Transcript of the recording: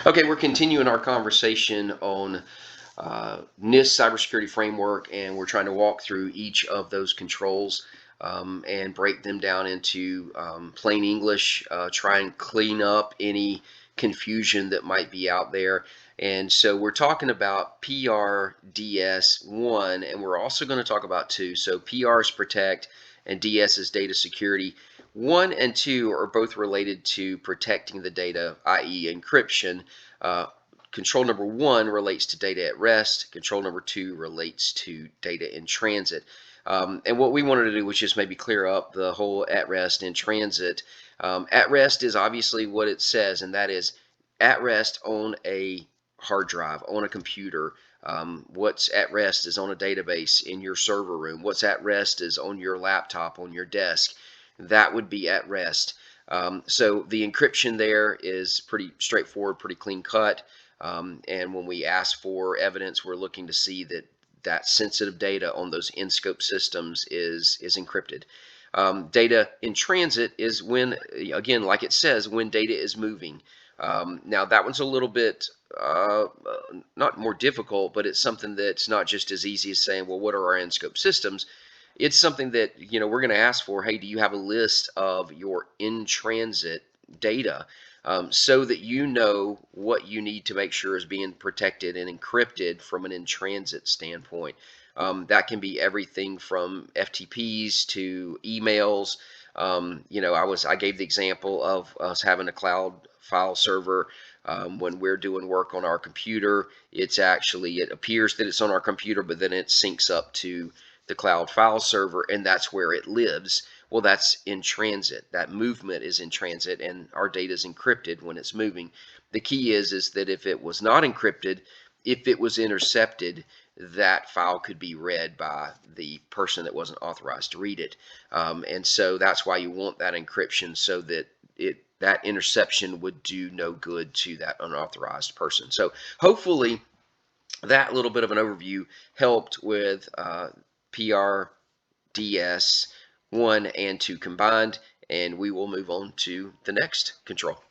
Okay, we're continuing our conversation on NIST cybersecurity framework, and we're trying to walk through each of those controls and break them down into plain English, try and clean up any confusion that might be out there. And so we're talking about PRDS 1, and we're also going to talk about 2. So PR is protect, and DS is data security. 1 and 2 are both related to protecting the data, i.e. encryption. Uh, Control number 1 relates to data at rest. Control number 2 relates to data in transit. And what we wanted to do was just maybe clear up the whole at rest and transit. At rest is obviously what it says, and that is at rest on a hard drive, on a computer. What's at rest is on a database in your server room. What's at rest is on your laptop, on your desk. That would be at rest. So the encryption there is pretty straightforward, pretty clean cut. And when we ask for evidence, we're looking to see that sensitive data on those in-scope systems is encrypted. Data in transit is when, again, like it says, when data is moving. Now that one's a little bit not more difficult, but it's something that's not just as easy as saying, well, what are our in-scope systems? It's something that we're going to ask for. Hey, do you have a list of your in-transit data? So that you know what you need to make sure is being protected and encrypted from an in-transit standpoint. That can be everything from FTPs to emails. I gave the example of us having a cloud file server. When we're doing work on our computer, it appears that it's on our computer, but then it syncs up to the cloud file server, and that's where it lives. Well, that's in transit. That movement is in transit, and our data is encrypted when it's moving. The key is that if it was not encrypted, if it was intercepted, that file could be read by the person that wasn't authorized to read it. And so that's why you want that encryption, so that that interception would do no good to that unauthorized person. So hopefully that little bit of an overview helped with PRDS 1 and 2 combined, and we will move on to the next control.